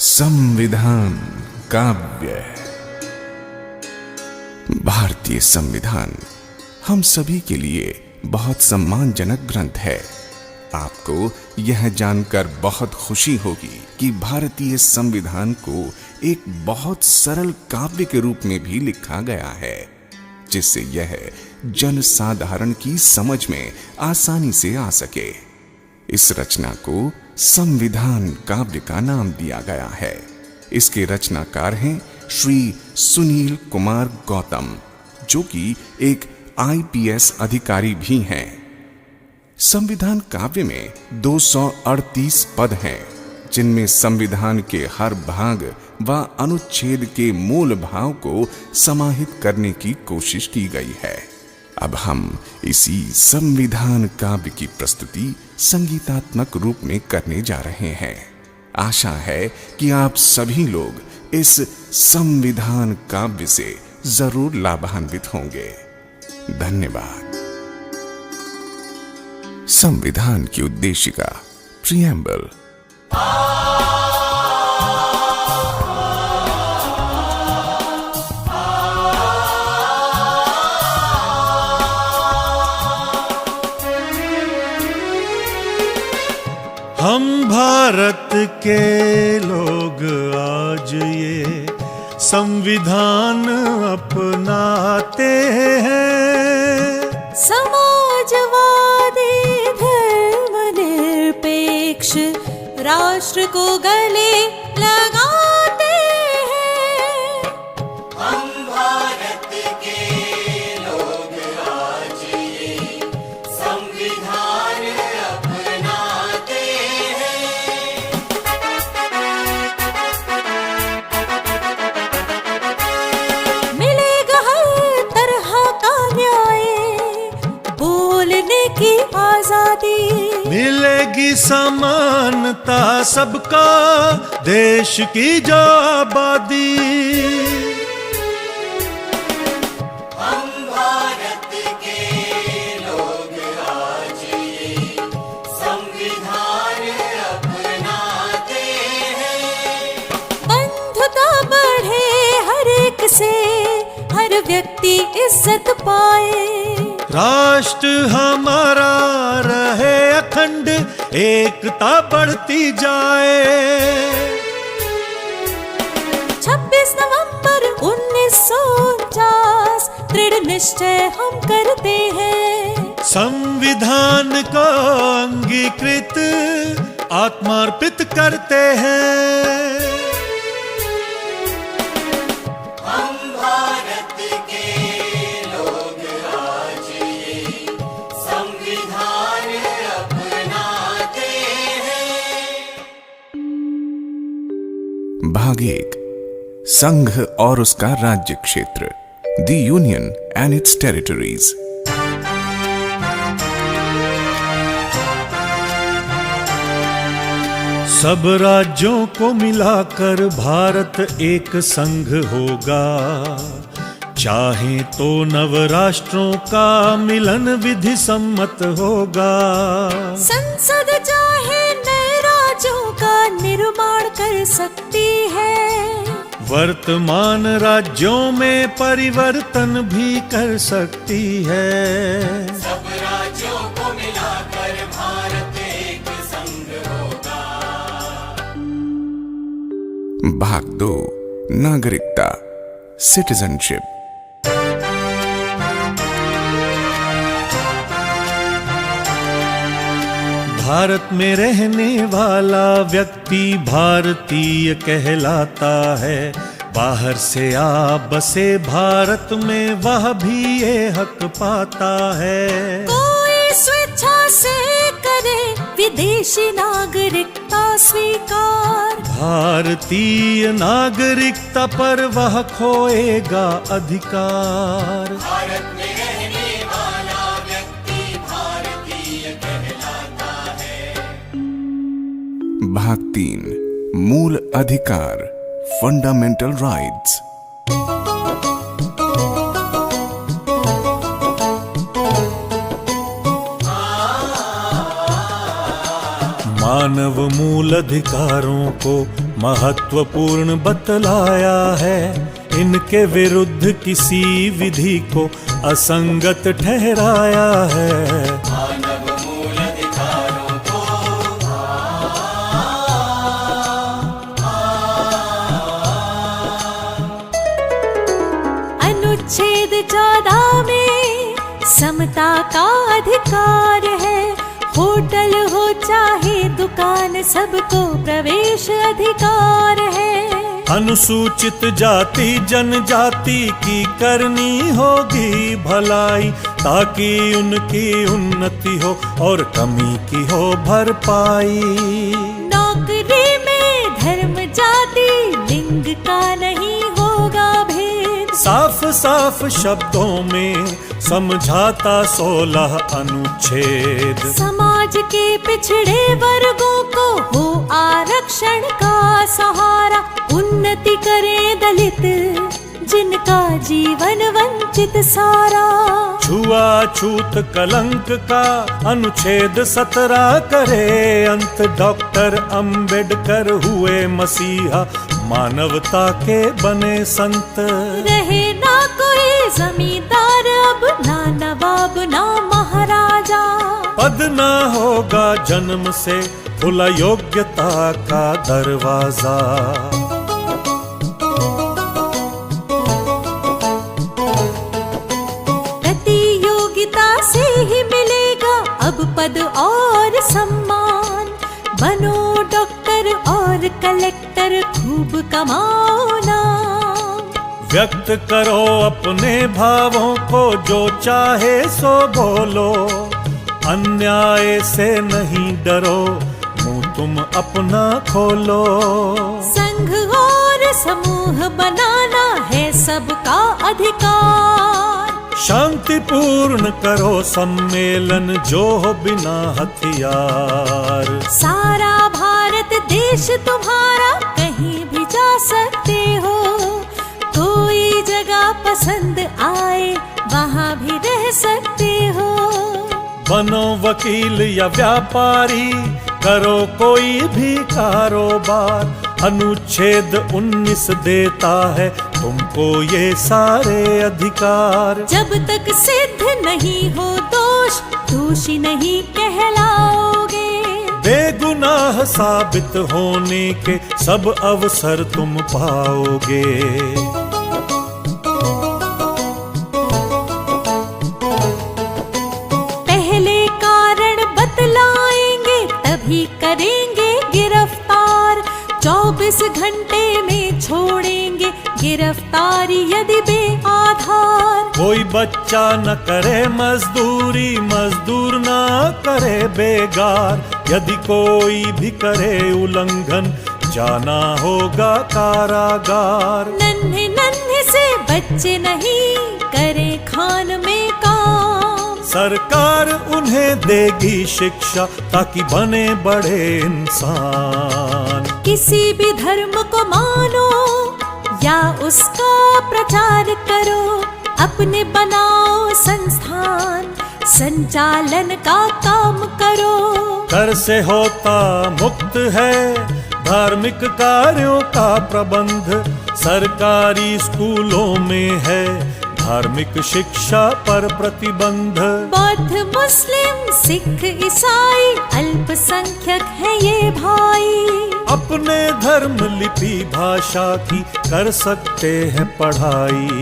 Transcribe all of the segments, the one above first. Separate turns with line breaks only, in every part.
संविधान काव्य। भारतीय संविधान हम सभी के लिए बहुत सम्मानजनक ग्रंथ है। आपको यह जानकर बहुत खुशी होगी कि भारतीय संविधान को एक बहुत सरल काव्य के रूप में भी लिखा गया है, जिससे यह जन साधारण की समझ में आसानी से आ सके। इस रचना को संविधान काव्य का नाम दिया गया है। इसके रचनाकार हैं श्री सुनील कुमार गौतम, जो कि एक IPS अधिकारी भी हैं। संविधान काव्य में 238 पद हैं, जिनमें संविधान के हर भाग व अनुच्छेद के मूल भाव को समाहित करने की कोशिश की गई है। अब हम इसी संविधान काव्य की प्रस्तुति संगीतात्मक रूप में करने जा रहे हैं। आशा है कि आप सभी लोग इस संविधान काव्य से जरूर लाभान्वित होंगे। धन्यवाद। संविधान की उद्देशिका, प्रीएम्बल।
हम भारत के लोग आज ये संविधान अपनाते हैं।
समाजवादी धर्मनिरपेक्ष राष्ट्र को गले लगाते हैं।
हम भारत के लोग आज ये संविधान अपनाते हैं।
मिलेगा हर तरह का न्याय, बोलने की आजादी,
मिलेगी समानता सबका, देश की जो आबादी।
हम भारत के लोग आज ये संविधान अपनाते हैं।
बंधुता बढ़े हर एक से, हर व्यक्ति इज्जत पाए।
राष्ट्र हमारा रहे अखंड, एकता बढ़ती जाए।
26 नवंबर 1949 दृढ़ निश्चय हम करते हैं।
संविधान को अंगीकृत आत्मार्पित करते हैं।
हम भारत के लोग आज ये संविधान अपनाते हैं।
भाग 1, संघ और उसका राज्य क्षेत्र, the union and it's territories.
सब राज्यों को मिलाकर भारत एक संघ होगा। चाहे तो नव राष्ट्रों का मिलन विधि सम्मत होगा।
संसद चाहे नए राज्यों का निर्माण कर सकती है।
वर्तमान राज्यों में परिवर्तन भी कर सकती है।
सब राज्यों को मिलाकर भारत एक संघ होगा।
भाग 2, नागरिकता, सिटीजनशिप।
भारत में रहने वाला व्यक्ति भारतीय कहलाता है। बाहर से आ बसे भारत में वह भी ये हक पाता है।
कोई स्वेच्छा से करे विदेशी नागरिकता स्वीकार,
भारतीय नागरिकता पर वह खोएगा अधिकार।
भारत में रहने वाला व्यक्ति भारतीय कहलाता है।
भाग 3, मूल अधिकार, फंडामेंटल राइट्स।
मानव मूल अधिकारों को महत्वपूर्ण बतलाया है। इनके विरुद्ध किसी विधि को असंगत ठहराया है।
मानव मूल अधिकारों को
अनुच्छेद 14 में समता का अधिकार है। होटल हो चाहे दुकान, सबको प्रवेश अधिकार है।
अनुसूचित जाति जनजाति की करनी होगी भलाई, ताकि उनकी उन्नति हो और कमी की हो भरपाई।
नौकरी में धर्म जाति लिंग का नहीं होगा भेद।
साफ साफ शब्दों में समझाता 16 अनुच्छेद।
समाज के पिछड़े वर्गों को हो आरक्षण का सहारा। उन्नति करे दलित जिनका जीवन वंचित सारा।
छुआछूत कलंक का अनुच्छेद 17 करे अंत। डॉक्टर अंबेडकर हुए मसीहा, मानवता के बने संत।
रहे ना कोई जमींदार अब, ना नवाब ना महाराजा।
पद ना होगा जन्म से खुला योग्यता का दरवाजा।
प्रतियोगिता से ही मिलेगा अब पद और सम्मान। बनो डॉक्टर और कलेक्टर, खूब कमाओ नाम।
व्यक्त करो अपने भावों को, जो चाहे सो बोलो। अन्याय से नहीं डरो, मुंह तुम अपना खोलो।
संघ और समूह बनाना है सबका अधिकार।
शांतिपूर्ण करो सम्मेलन, जो हो बिना हथियार।
सारा भारत देश तुम्हारा, कहीं भी जा सकते हो। कोई जगह पसंद आए वहाँ भी रह सकते हो।
बनो वकील या व्यापारी, करो कोई भी कारोबार। अनुच्छेद 19 देता है तुमको ये सारे अधिकार।
जब तक सिद्ध नहीं हो दोष, दोषी नहीं कहलाओगे।
बेगुनाह साबित होने के सब अवसर तुम पाओगे।
पहले कारण बतलाएंगे, तभी करेंगे गिरफ्तार। 24 घंटे में छोड़ेंगे गिरफ्तारी यदि बेआधार।
कोई बच्चा न करे मजदूरी, मजदूर न करे बेगार। यदि कोई भी करे उल्लंघन, जाना होगा कारागार।
नन्हे नन्हे से बच्चे नहीं करें खान में काम।
सरकार उन्हें देगी शिक्षा, ताकि बने बड़े इंसान।
किसी भी धर्म को मानो या उसका प्रचार करो। अपने बनाओ संस्थान, संचालन का काम करो।
कर से होता मुक्त है धार्मिक कार्यों का प्रबंध। सरकारी स्कूलों में है धार्मिक शिक्षा पर प्रतिबंध।
बौद्ध मुस्लिम सिख ईसाई अल्पसंख्यक है ये भाई।
अपने धर्म लिपि भाषा की कर सकते हैं पढ़ाई।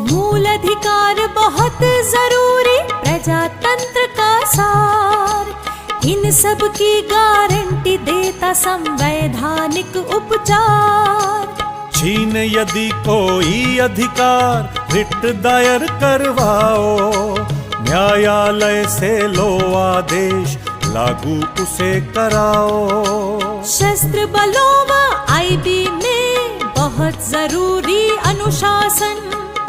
मूल अधिकार बहुत जरूरी, प्रजातंत्र का सार। इन सब की गारंटी देता संवैधानिक उपचार।
छीन यदि कोई अधिकार, रिट दायर करवाओ। न्यायालय से लो आदेश, लागू उसे कराओ।
शस्त्र बलों व आईबी में बहुत जरूरी अनुशासन।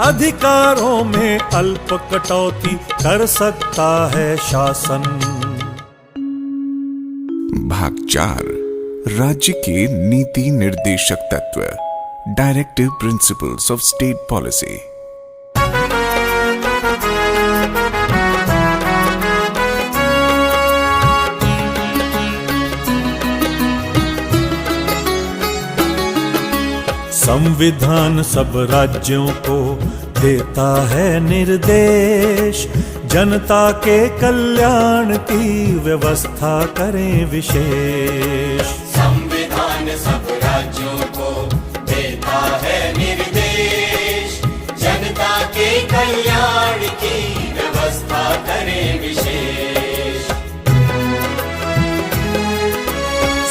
अधिकारों में अल्प कटौती कर सकता है शासन।
भाग 4 राज्य के नीति निर्देशक तत्व, directive principles of state policy.
संविधान सब राज्यों को देता है निर्देश, जनता के कल्याण की व्यवस्था करें विशेष।
संविधान सब राज्यों को देता है निर्देश, जनता के कल्याण की व्यवस्था करें विशेष।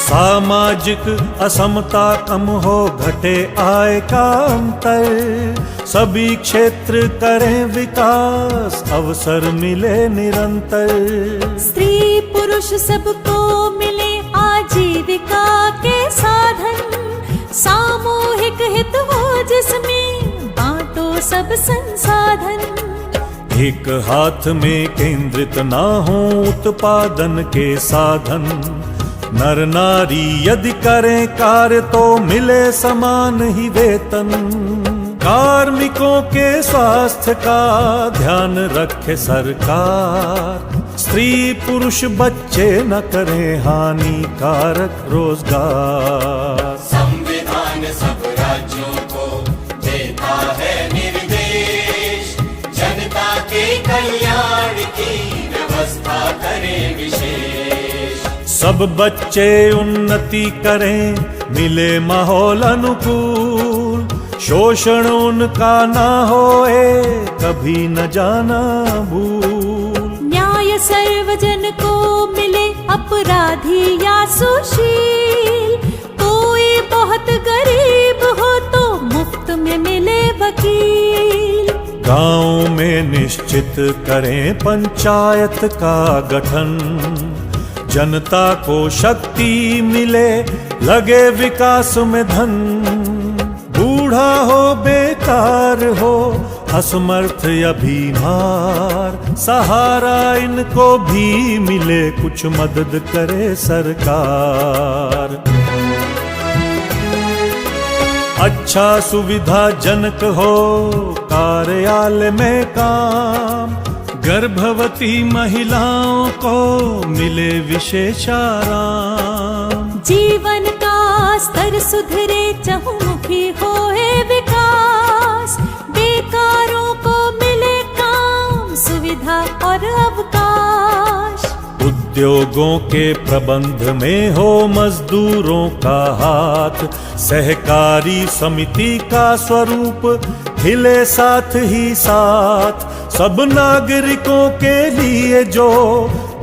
सामाजिक असमता कम हो, घटे आय का अंतर, सभी क्षेत्र करें विकास, अवसर मिले निरंतर।
स्त्री पुरुष सबको मिले आजीविका के साधन, सामूहिक हित हो जिसमें बांटो सब संसाधन।
एक हाथ में केंद्रित ना हो उत्पादन के साधन, नर नारी यदि करें कार्य तो मिले समान ही वेतन। कार्मिकों के स्वास्थ्य का ध्यान रखे सरकार, स्त्री पुरुष बच्चे न करें हानिकारक रोजगार।
संविधान सब राज्यों को देता है निर्देश, जनता के कल्याण की व्यवस्था करें विशेष।
सब बच्चे उन्नति करें, मिले माहौल अनुकूल, शोषण उनका ना होए, कभी न जाना भूल।
न्याय सर्वजन को मिले, अपराधी या सुशील, कोई बहुत गरीब हो तो मुफ्त में मिले वकील।
गांव में निश्चित करें पंचायत का गठन, जनता को शक्ति मिले, लगे विकास में धन। बूढ़ा हो बेकार हो, असमर्थ या बीमार, सहारा इनको भी मिले, कुछ मदद करे सरकार। अच्छा सुविधाजनक हो कार्यालय में काम, गर्भवती महिलाओं को मिले विशेष आराम।
जीवन का स्तर सुधरे, चहुमुखी होए विकास, बेकारों को मिले काम, सुविधा और अवकाश।
उद्योगों के प्रबंध में हो मजदूरों का हाथ, सहकारी समिति का स्वरूप खिले साथ ही साथ। सब नागरिकों के लिए जो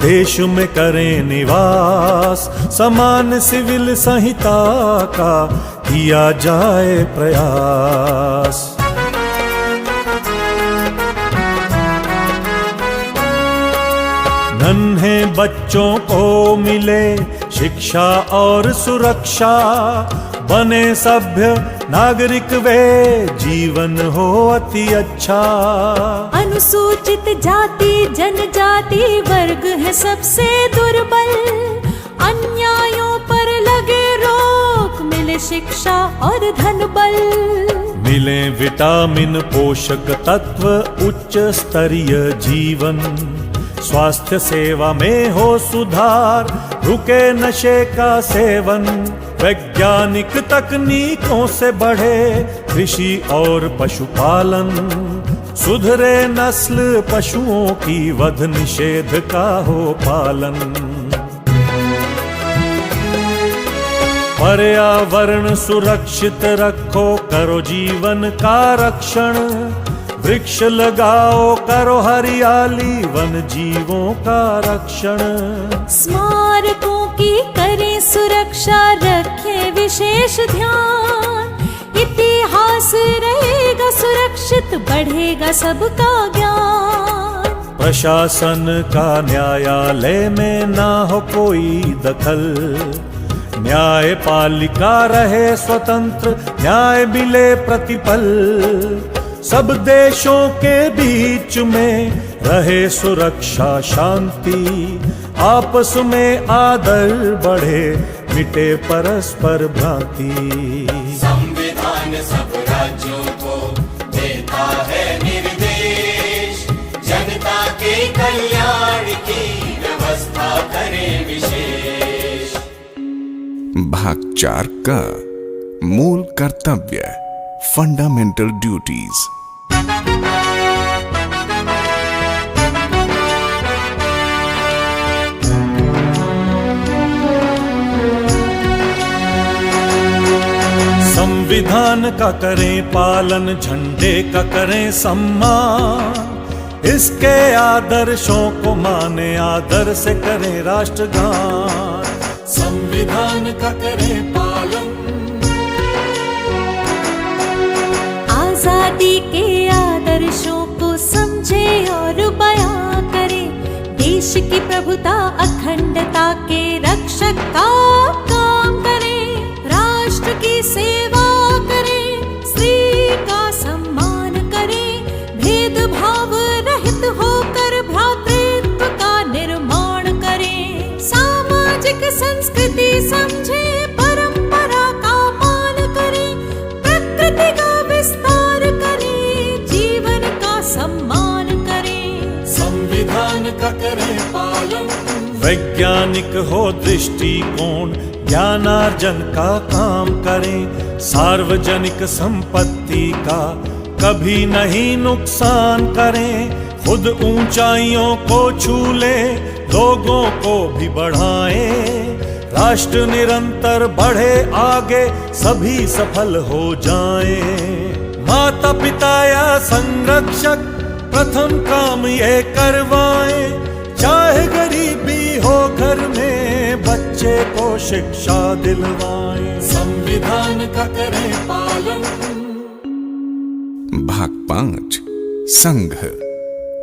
देश में करें निवास, समान सिविल संहिता का किया जाए प्रयास। नन्हे बच्चों को मिले शिक्षा और सुरक्षा, बने सभ्य नागरिक वे, जीवन हो अति अच्छा।
अनुसूचित जाति जनजाति वर्ग है सबसे दुर्बल, अन्यायों पर लगे रोक, मिले शिक्षा और धन बल।
मिले विटामिन पोषक तत्व, उच्च स्तरीय जीवन, स्वास्थ्य सेवा में हो सुधार, रुके नशे का सेवन। वैज्ञानिक तकनीकों से बढ़े कृषि और पशुपालन, सुधरे नस्ल पशुओं की, वध निषेध का हो पालन। पर्यावरण सुरक्षित रखो, करो जीवन का रक्षण, वृक्ष लगाओ, करो हरियाली, वन जीवों का रक्षण।
स्मारकों की करें सुरक्षा, रखें विशेष ध्यान, इतिहास रहेगा सुरक्षित, बढ़ेगा सबका ज्ञान।
प्रशासन का न्यायालय में ना हो कोई दखल, न्यायपालिका रहे स्वतंत्र, न्याय मिले प्रतिपल। सब देशों के बीच में रहे सुरक्षा शांति, आपस में आदर बढ़े, मिटे परस्पर भ्रांति।
संविधान सब राज्यों को देता है निर्देश, जनता के कल्याण की व्यवस्था करें विशेष।
भाग 4 का मूल कर्तव्य। Fundamental duties.
संविधान का करें पालन, झंडे का करें सम्मान, इसके आदर्शों को माने, आदर से करें राष्ट्रगान। संविधान का करें पालन,
आजादी के आदर्शों को समझे और बयां करे, देश की प्रभुता अखंडता के रक्षक का काम करे, राष्ट्र की सेवा करे, स्त्री का सम्मान करे, भेदभाव रहित होकर भ्रातृत्व का निर्माण करे, सामाजिक संस्कृति समझे, परंपरा का मान करे, प्रकृति का विस्तार करे, जीवन का सम्मान करे।
संविधान का करें पालन, वैज्ञानिक हो दृष्टिकोण, ज्ञानार्जन का काम करें, सार्वजनिक संपत्ति का कभी नहीं नुकसान करें, खुद ऊंचाइयों को छू ले, लोगों को भी बढ़ाएं, राष्ट्र निरंतर बढ़े आगे, सभी सफल हो जाएं। माता पिता या संरक्षक प्रथम काम ये करवाएं, चाहे गरीबी हो घर में, बच्चे को शिक्षा दिलवाएं। संविधान का करें पालन।
भाग 5 संघ,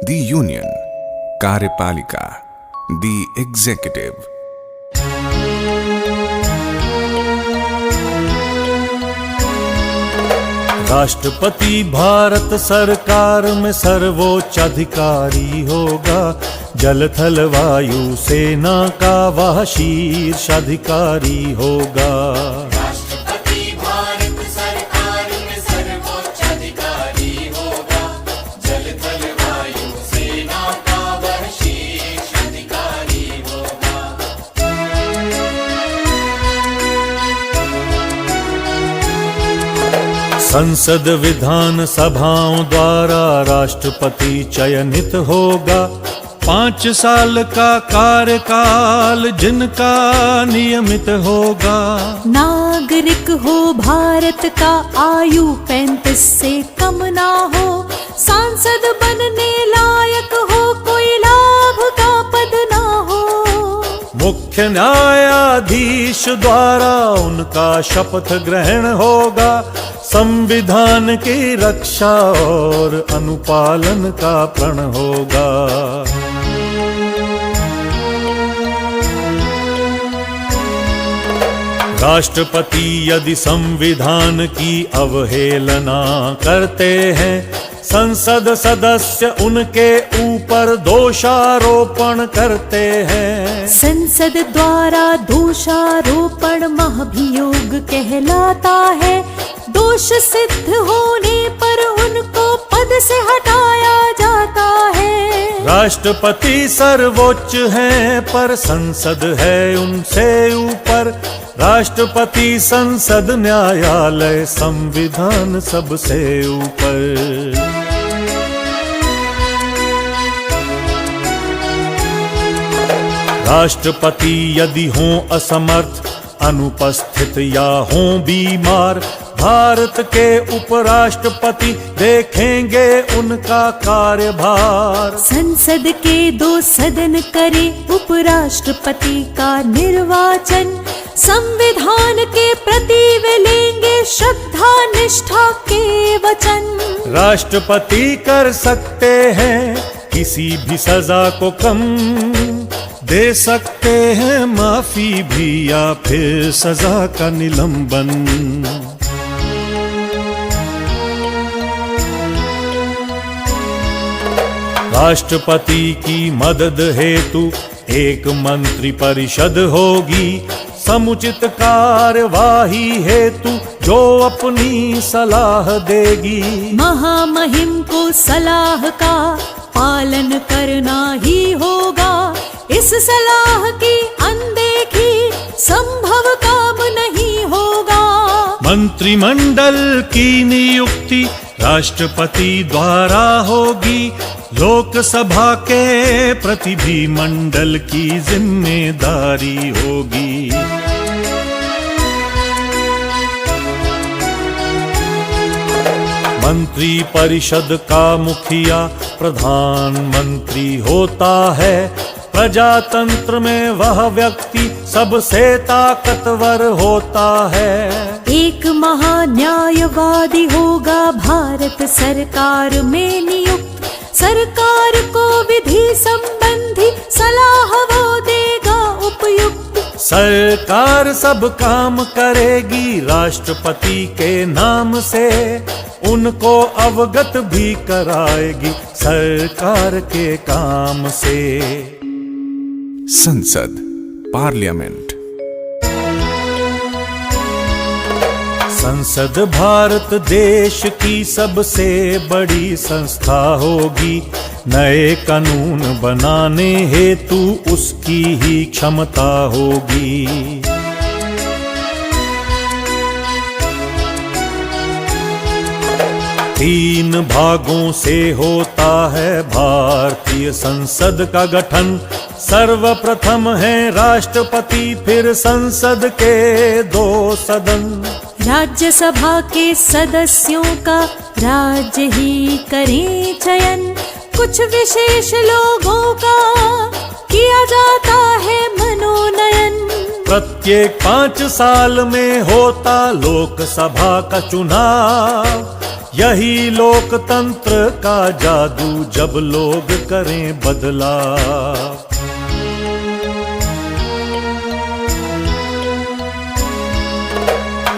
द यूनियन, कार्यपालिका, द एग्जीक्यूटिव।
राष्ट्रपति भारत सरकार में सर्वोच्च अधिकारी होगा, जल थल वायु सेना का वह शीर्ष अधिकारी होगा।
राष्ट्रपति भारत सरकार में सर्वोच्च अधिकारी होगा, जल थल वायु सेना का वह शीर्ष अधिकारी होगा।
संसद विधान सभाओं द्वारा राष्ट्रपति चयनित होगा, 5 साल का कार्यकाल जिनका नियमित होगा।
नागरिक हो भारत का, आयु 35 से कम ना हो, सांसद बनने लायक हो, कोई लाभ का पद ना हो।
मुख्य न्यायाधीश द्वारा उनका शपथ ग्रहण होगा, संविधान की रक्षा और अनुपालन का प्रण होगा। राष्ट्रपति यदि संविधान की अवहेलना करते हैं, संसद सदस्य उनके ऊपर दोषारोपण करते हैं।
संसद द्वारा दोषारोपण महाभियोग कहलाता है, दोष सिद्ध होने पर उनको पद से हटाया जाता है।
राष्ट्रपति सर्वोच्च हैं पर संसद है उनसे ऊपर, राष्ट्रपति संसद न्यायालय संविधान सबसे ऊपर। राष्ट्रपति यदि हों असमर्थ, अनुपस्थित या हों बीमार, भारत के उपराष्ट्रपति देखेंगे उनका कार्यभार।
संसद के 2 सदन करे उपराष्ट्रपति का निर्वाचन, संविधान के प्रति वे लेंगे श्रद्धा निष्ठा के वचन।
राष्ट्रपति कर सकते हैं किसी भी सजा को कम, दे सकते हैं माफी भी या फिर सजा का निलंबन। राष्ट्रपति की मदद हेतु एक मंत्री परिषद होगी, समुचित कार्यवाही हेतु जो अपनी सलाह देगी।
महामहिम को सलाह का पालन करना ही होगा, इस सलाह की अनदेखी संभव काम नहीं होगा।
मंत्रिमंडल की नियुक्ति राष्ट्रपति द्वारा होगी। लोकसभा के प्रति भी मंडल की जिम्मेदारी होगी। मंत्री परिषद का मुखिया प्रधानमंत्री होता है। प्रजातंत्र में वह व्यक्ति सबसे ताकतवर होता है।
एक महान्यायवादी होगा भारत सरकार में नियुक्त। सरकार को विधि संबंधी सलाह वो देगा उपयुक्त।
सरकार सब काम करेगी राष्ट्रपति के नाम से। उनको अवगत भी कराएगी सरकार के काम से।
संसद, पार्लियामेंट।
संसद भारत देश की सबसे बड़ी संस्था होगी। नए कानून बनाने हेतु उसकी ही क्षमता होगी। तीन भागों से होता है भारतीय संसद का गठन। सर्वप्रथम है राष्ट्रपति, फिर संसद के 2 सदन।
राज्यसभा के सदस्यों का राज्य ही करें चयन। कुछ विशेष लोगों का किया जाता है मनोनयन।
प्रत्येक 5 साल में होता लोकसभा का चुनाव। यही लोकतंत्र का जादू, जब लोग करें बदलाव।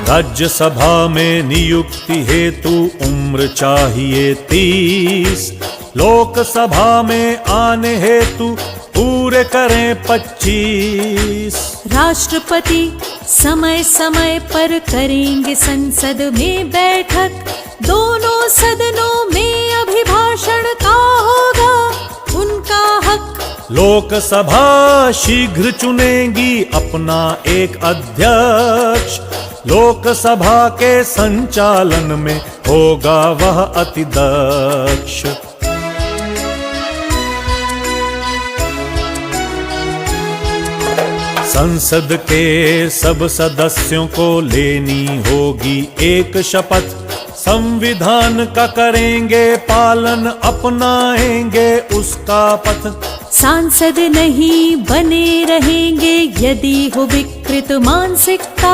राज्यसभा में नियुक्ति हेतु उम्र चाहिए 30। लोकसभा में आने हेतु पूरे करें 25।
राष्ट्रपति समय समय पर करेंगे संसद में बैठक। दोनों सदनों में अभिभाषण का होगा उनका हक।
लोकसभा शीघ्र चुनेगी अपना एक अध्यक्ष। लोकसभा के संचालन में होगा वह अति दक्ष। संसद के सब सदस्यों को लेनी होगी एक शपथ। संविधान का करेंगे पालन, अपनाएंगे उसका पथ।
सांसद नहीं बने रहेंगे यदि हो विकृत मानसिकता।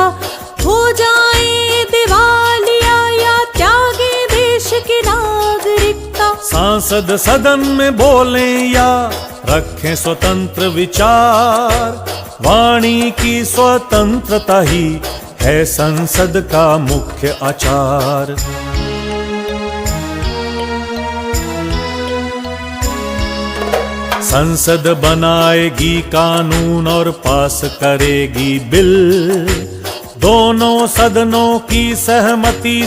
हो जाए दिवालिया या त्यागे देश की नागरिकता।
सांसद सदन में बोलें या रखें स्वतंत्र विचार। वाणी की स्वतंत्रता ही है संसद का मुख्य आचार। संसद बनाएगी कानून और पास करेगी बिल। दोनों सदनों की सहमति